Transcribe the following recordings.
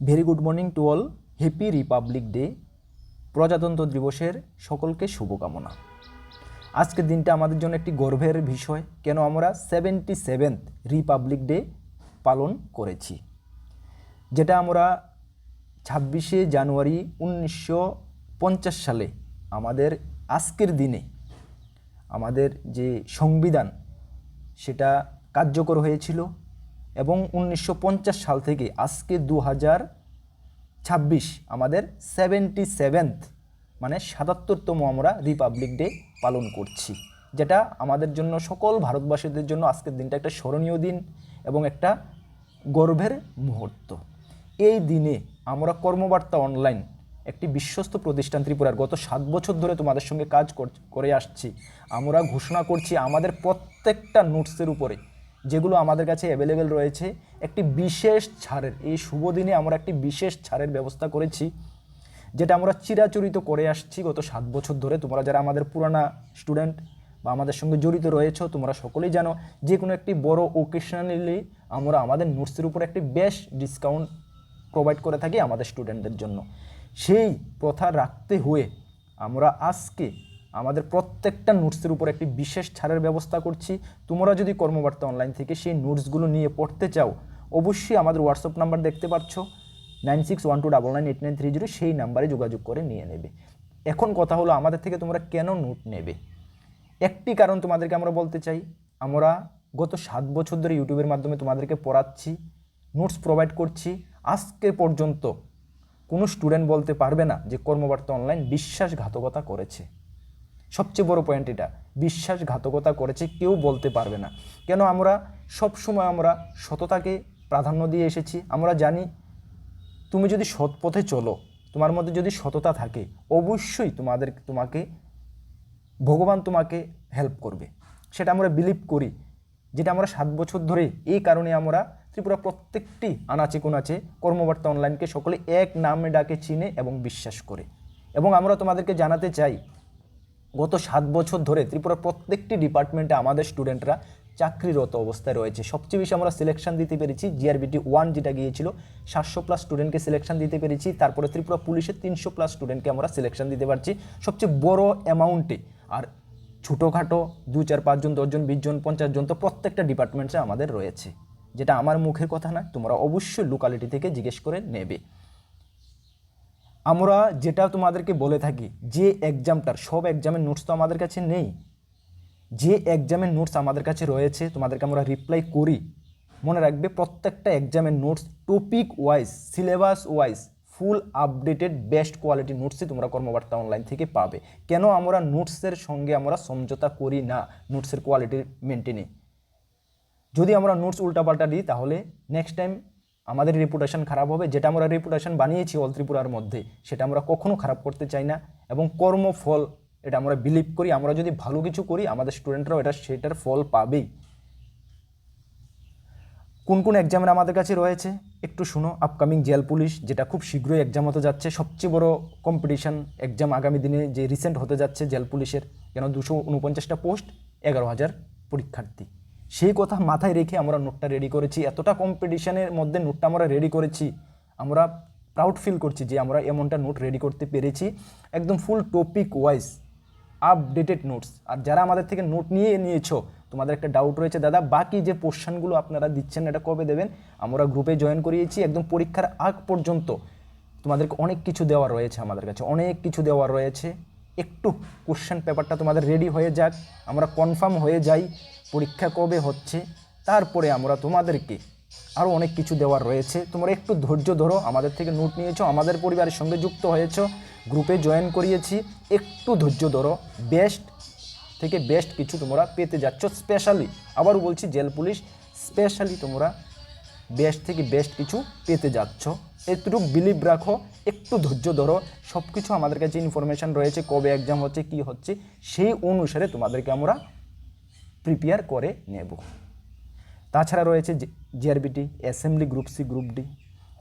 Very good morning to all. Happy Republic day. প্রজাতন্ত্র দিবসের সকলকে শুভকামনা। আজকের দিনটা আমাদের জন্য একটি গর্বের বিষয়। কেন আমরা 77th রিপাবলিক ডে পালন করেছি, যেটা আমরা 26শে জানুয়ারি 1950 সালে আমাদের আজকের দিনে আমাদের যে সংবিধান সেটা কার্যকর হয়েছিল এবং 1950 সাল থেকে আজকে 2026 আমাদের 77th মানে 77তম আমরা রিপাবলিক ডে পালন করছি, যেটা আমাদের জন্য সকল ভারতবাসীদের জন্য আজকের দিনটা একটা স্মরণীয় দিন এবং একটা গর্বের মুহূর্ত। এই দিনে আমরা কর্মবার্তা অনলাইন একটি বিশ্বস্ত প্রতিষ্ঠান ত্রিপুরার গত 7 বছর ধরে তোমাদের সঙ্গে কাজ করে আসছি। আমরা ঘোষণা করছি আমাদের প্রত্যেকটা নোটসের উপরে যেগুলো আমাদের কাছে অ্যাভেলেবেল রয়েছে একটি বিশেষ ছাড়ের, এই শুভ দিনে আমরা একটি বিশেষ ছাড়ের ব্যবস্থা করেছি, যেটা আমরা চিরাচরিত করে আসছি গত 7 বছর ধরে। তোমরা যারা আমাদের পুরানা স্টুডেন্ট বা আমাদের সঙ্গে জড়িত রয়েছে তোমরা সকলেই জানো, যে কোনো একটি বড় ওকেশনালি আমরা আমাদের নোটসের উপর একটি বেশ ডিসকাউন্ট প্রোভাইড করে থাকি আমাদের স্টুডেন্টদের জন্য। সেই প্রথা রাখতে হয়ে আমরা আজকে আমাদের প্রত্যেকটা নোটসের উপর একটি বিশেষ ছাড়ের ব্যবস্থা করছি। তোমরা যদি কর্মবার্তা অনলাইন থেকে সেই নোটসগুলো নিয়ে পড়তে চাও, অবশ্যই আমাদের হোয়াটসঅ্যাপ নাম্বার দেখতে পাচ্ছ 9612998930, সেই নাম্বারে যোগাযোগ করে নিয়ে নেবে। এখন কথা হলো আমাদের থেকে তোমরা কেন নোট নেবে। একটি কারণ তোমাদেরকে আমরা বলতে চাই, আমরা গত 7 বছর ধরে ইউটিউবের মাধ্যমে তোমাদেরকে পড়াচ্ছি, নোটস প্রোভাইড করছি। আজকে পর্যন্ত কোনো স্টুডেন্ট বলতে পারবে না যে কর্মবার্তা অনলাইন বিশ্বাসঘাতকতা করেছে। সবচেয়ে বড় পয়েন্ট এটা, বিশ্বাসঘাতকতা করেছে কেউ বলতে পারবে না। কেন আমরা সবসময় আমরা সততাকে প্রাধান্য দিয়ে এসেছি। আমরা জানি তুমি যদি সৎ পথে চলো, তোমার মধ্যে যদি সততা থাকে, অবশ্যই তোমাকে ভগবান তোমাকে হেল্প করবে, সেটা আমরা বিলিভ করি। যেটা আমরা 7 বছর ধরে এই কারণে আমরা ত্রিপুরা প্রত্যেকটি আনাচে কোনাচে কর্মবার্তা অনলাইনকে সকলে এক নামে ডাকে, চিনে এবং বিশ্বাস করে। এবং আমরা তোমাদেরকে জানাতে চাই গত 7 বছর ধরে ত্রিপুরার প্রত্যেকটি ডিপার্টমেন্টে আমাদের স্টুডেন্টরা চাকরিরত অবস্থায় রয়েছে। সবচেয়ে বেশি আমরা সিলেকশন দিতে পেরেছি জিআরবিটি 1 যেটা গিয়েছিল 700+ স্টুডেন্টকে সিলেকশন দিতে পেরেছি। তারপরে ত্রিপুরা পুলিশের 300+ স্টুডেন্টকে আমরা সিলেকশন দিতে পারছি সবচেয়ে বড় অ্যামাউন্টে। আর ছোটোখাটো 2, 4, 5 জন, 10 জন, 20 জন, 50 জন তো প্রত্যেকটা ডিপার্টমেন্টে আমাদের রয়েছে। যেটা আমার মুখের কথা না, তোমরা অবশ্যই লোকালিটি থেকে জিজ্ঞেস করে নেবে। আমরা যেটা তোমাদেরকে বলে থাকি, যে এক্সামটার সব এক্সামের নোটস তো আমাদের কাছে নেই, যে এক্সামের নোটস আমাদের কাছে রয়েছে তোমাদেরকে আমরা রিপ্লাই করি। মনে রাখবে প্রত্যেকটা এক্সামের notes topic wise, syllabus wise full updated best quality নোটসই তোমরা কর্মবার্তা অনলাইন থেকে পাবে। কেন আমরা নোটসের সঙ্গে আমরা সমঝোতা করি না নোটসের কোয়ালিটি মেনটেনে। যদি আমরা নোটস উল্টাপাল্টা দিই তাহলে নেক্সট টাইম আমাদের রেপুটেশন খারাপ হবে। যেটা আমরা রেপুটেশন বানিয়েছি অল ত্রিপুরার মধ্যে, সেটা আমরা কখনো খারাপ করতে চাই না। এবং কর্মফল এটা আমরা বিলিভ করি, আমরা যদি ভালো কিছু করি আমাদের স্টুডেন্টরাও সেটার ফল পাবেই। কোন কোন এক্সামের আমাদের কাছে রয়েছে একটু শুনো। আপকামিং জেল পুলিশ, যেটা খুব শীঘ্রই এক্সাম হতে যাচ্ছে, সবচেয়ে বড় কম্পিটিশন এক্সাম আগামী দিনে যে রিসেন্ট হতে যাচ্ছে জেল পুলিশের। কেন 249টা পোস্ট, 11,000 পরীক্ষার্থী। সেই কথা মাথায় রেখে আমরা নোটটা রেডি করেছি। এতটা কম্পিটিশনের মধ্যে নোটটা আমরা রেডি করেছি, আমরা প্রাউড ফিল করছি যে আমরা এমনটা নোট রেডি করতে পেরেছি, একদম ফুল টপিক ওয়াইজ আপডেটেড নোটস। আর যারা আমাদের থেকে নোট নিয়েছো, তোমাদের একটা ডাউট রয়েছে, দাদা বাকি যে পোর্শনগুলো আপনারা দিচ্ছেন এটা কবে দেবেন। আমরা গ্রুপে জয়েন করিয়েছি, একদম পরীক্ষার আগ পর্যন্ত তোমাদেরকে অনেক কিছু দেওয়া রয়েছে, আমাদের কাছে অনেক কিছু দেওয়া রয়েছে। একটু কোশ্চেন পেপারটা তোমাদের রেডি হয়ে যাক, আমরা কনফার্ম হয়ে যাই পরীক্ষা কবে হচ্ছে, তারপরে আমরা তোমাদেরকে আরও অনেক কিছু দেওয়ার রয়েছে। তোমরা একটু ধৈর্য ধরো, আমাদের থেকে নোট নিয়েছো, আমাদের পরিবারের সঙ্গে যুক্ত হয়েছো, গ্রুপে জয়েন করিয়েছি, একটু ধৈর্য ধরো। বেস্ট থেকে বেস্ট কিছু তোমরা পেতে যাচ্ছ। স্পেশালি আবারও বলছি, জেল পুলিশ স্পেশালি তোমরা বেস্ট থেকে বেস্ট কিছু পেতে যাচ্ছ। এতটুকু বিলিভ রাখো, একটু ধৈর্য ধরো। সব কিছু আমাদের কাছে ইনফরমেশান রয়েছে, কবে এক্সাম হচ্ছে, কি হচ্ছে, সেই অনুসারে তোমাদেরকে আমরা প্রিপেয়ার করে নেব। তাছাড়া রয়েছে GRBT, assembly group C, group D,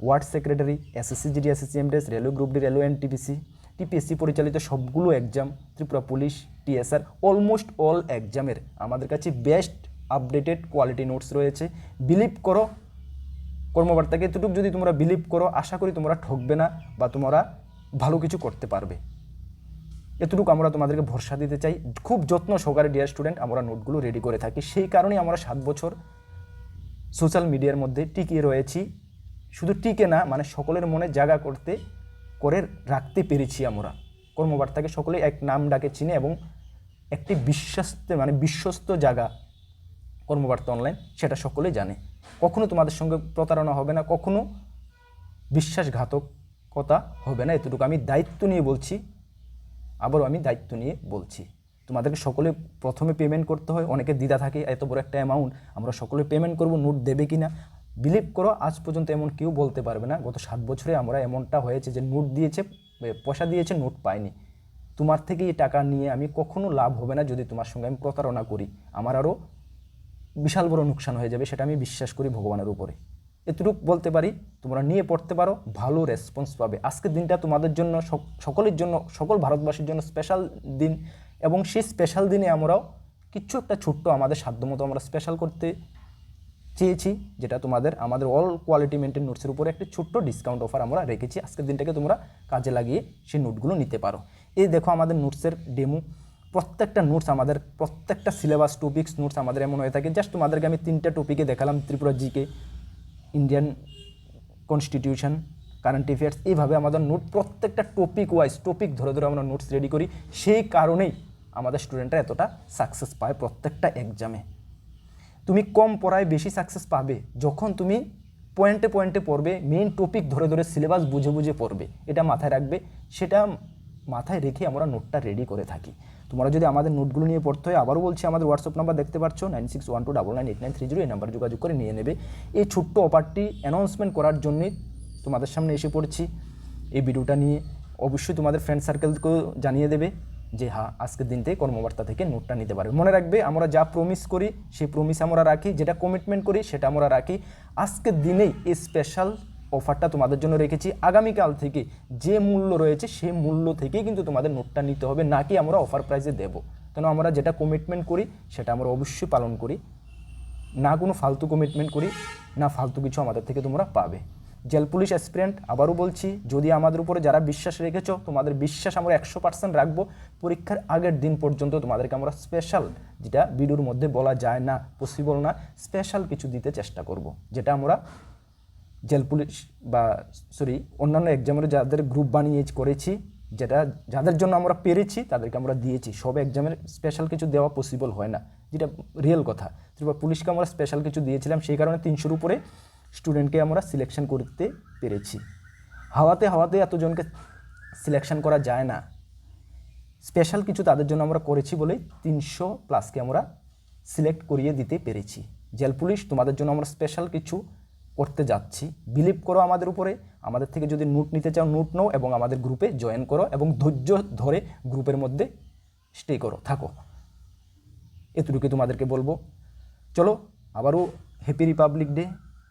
ward secretary, SSC GD, SSC MTS, railway group D, railway NTPC, TPSC পরিচালিত সবগুলো exam, Tripura police, TSR, almost all এক্সামের আমাদের কাছে বেস্ট আপডেটেড কোয়ালিটি নোটস রয়েছে। বিলিভ করো কর্মবার্তাকে এতটুকু যদি তোমরা বিলিভ করো, আশা করি তোমরা ঠকবে না বা তোমরা ভালো কিছু করতে পারবে। এতটুকু আমরা তোমাদেরকে ভরসা দিতে চাই। খুব যত্ন সহকারে ডিয়ার স্টুডেন্ট আমরা নোটগুলো রেডি করে থাকি। সেই কারণেই আমরা 7 বছর সোশ্যাল মিডিয়ার মধ্যে টিকে রয়েছি। শুধু টিকে না, মানে সকলের মনে জায়গা করে রাখতে পেরেছি। আমরা কর্মবার্তাকে সকলে এক নাম ডাকে চিনে এবং একটি বিশ্বস্ত জায়গা কর্মবার্তা অনলাইন, সেটা সকলেই জানে। কখনো তোমাদের সঙ্গে প্রতারণা হবে না, কখনো বিশ্বাসঘাতকতা হবে না। এতটুকু আমি দায়িত্ব নিয়ে বলছি, আবারও আমি দায়িত্ব নিয়ে বলছি। তোমাদেরকে সকলে প্রথমে পেমেন্ট করতে হয়, অনেকে দ্বিধা থাকে, এত বড় একটা অ্যামাউন্ট আমরা সকলে পেমেন্ট করব, নোট দেবে কি না। বিলিভ করো, আজ পর্যন্ত এমন কেউ বলতে পারবে না গত 7 বছরে আমরা এমনটা হয়েছে যে নোট দিয়েছে, পয়সা দিয়েছে, নোট পায়নি। তোমার থেকে এই টাকা নিয়ে আমি কখনো লাভ হবে না। যদি তোমার সঙ্গে আমি প্রতারণা করি, আমার আরও বিশাল বড় নোকসান হয়ে যাবে, সেটা আমি বিশ্বাস করি ভগবানের উপরে। এতটুকু বলতে পারি, তোমরা নিয়ে পড়তে পারো, ভালো রেসপন্স পাবে। আজকের দিনটা তোমাদের জন্য, সকলের জন্য, সকল ভারতবাসীর জন্য স্পেশাল দিন, এবং সেই স্পেশাল দিনে আমরাও কিছু একটা ছোট্ট আমাদের সাধ্যমতো আমরা স্পেশাল করতে চেয়েছি, যেটা আমাদের অল কোয়ালিটি মেনটেন নোটসের উপরে একটি ছোট্ট ডিসকাউন্ট অফার আমরা রেখেছি। আজকের দিনটাকে তোমরা কাজে লাগিয়ে সেই নোটগুলো নিতে পারো। এই দেখো আমাদের নোটসের ডেমো, প্রত্যেকটা নোটস, আমাদের প্রত্যেকটা সিলেবাস টপিক্স নোটস আমাদের এমন হয়ে থাকে। জাস্ট তোমাদেরকে আমি 3টা টপিকে দেখালাম, Tripura GK, Indian constitution, current affairs. এইভাবে আমাদের নোট প্রত্যেকটা টপিক ধরে আমরা নোটস রেডি করি। সেই কারণেই আমাদের স্টুডেন্টরা এতটা সাকসেস পায় প্রত্যেকটা এক্সামে। তুমি কম পড়ায় বেশি সাকসেস পাবে যখন তুমি পয়েন্টে পড়বে, মেইন টপিক ধরে সিলেবাস বুঝে পড়বে। এটা মাথায় রাখবে, সেটা মাথায় রেখে আমরা নোটটা রেডি করে থাকি। তোমরা যদি আমাদের নোটগুলো নিয়ে পড়তে হয়, আবারও বলছি, আমাদের হোয়াটসঅ্যাপ নাম্বার দেখতে পাচ্ছ 9612998930, এই নাম্বারে যোগাযোগ করে নিয়ে নেবে। এই ছোট্ট অফারটি অ্যানাউন্সমেন্ট করার জন্যই তোমাদের সামনে এসে পড়ছি এই ভিডিওটা নিয়ে। অবশ্যই তোমাদের ফ্রেন্ড সার্কেলকেও জানিয়ে দেবে যে হ্যাঁ, আজকের দিনতে কর্মবার্তা থেকে নোটটা নিতে পারবে। মনে রাখবে, আমরা যা প্রমিস করি সেই প্রমিস আমরা রাখি, যেটা কমিটমেন্ট করি সেটা আমরা রাখি। আজকের দিনেই এই স্পেশাল অফারটা তোমাদের জন্য রেখেছি। আগামীকাল থেকে যে মূল্য রয়েছে সেই মূল্য থেকেই কিন্তু তোমাদের নোটটা নিতে হবে, না কি আমরা অফার প্রাইসে দেবো। কেন আমরা যেটা কমিটমেন্ট করি সেটা আমরা অবশ্যই পালন করি, না কোনো ফালতু কমিটমেন্ট করি, না ফালতু কিছু আমাদের থেকে তোমরা পাবে। জেল পুলিশ অ্যাসপিরেন্ট, আবারও বলছি, যদি আমাদের উপরে যারা বিশ্বাস রেখেছো, তোমাদের বিশ্বাস আমরা 100% রাখবো। পরীক্ষার আগের দিন পর্যন্ত তোমাদেরকে আমরা স্পেশাল, যেটা ভিডিওর মধ্যে বলা যায় না, পসিবল না, স্পেশাল কিছু দিতে চেষ্টা করব, যেটা আমরা জেল পুলিশ অন্যান্য এক্সামের যাদের গ্রুপ বানিয়ে করেছি, যাদের জন্য আমরা পেরেছি তাদেরকে আমরা দিয়েছি। সব এক্সামের স্পেশাল কিছু দেওয়া পসিবল হয় না, যেটা রিয়েল কথা। ত্রিপুরা পুলিশকে আমরা স্পেশাল কিছু দিয়েছিলাম, সেই কারণে 300-র উপরে স্টুডেন্টকে আমরা সিলেকশন করতে পেরেছি। হাওয়াতে এতজনকে সিলেকশন করা যায় না, স্পেশাল কিছু তাদের জন্য আমরা করেছি বলেই 300+ আমরা সিলেক্ট করিয়ে দিতে পেরেছি। জেল পুলিশ, তোমাদের জন্য আমরা স্পেশাল কিছু করতে যাচ্ছি। বিলিভ করো আমাদের উপরে। আমাদের থেকে যদি নোট নিতে চাও, নোট নাও এবং আমাদের গ্রুপে জয়েন করো এবং ধৈর্য ধরে গ্রুপের মধ্যে স্টে থাকো। এতটুকু তোমাদেরকে বলবো। চলো, আবারও হ্যাপি রিপাবলিক ডে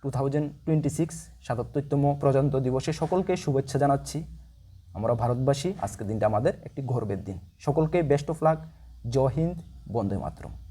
2026, 77তম প্রজাতন্ত্র দিবসে সকলকে শুভেচ্ছা জানাচ্ছি। আমরা ভারতবাসী, আজকের দিনটা আমাদের একটি গর্বের দিন। সকলকে বেস্ট অফ লাক। জয় হিন্দ, বন্দে মাতরম।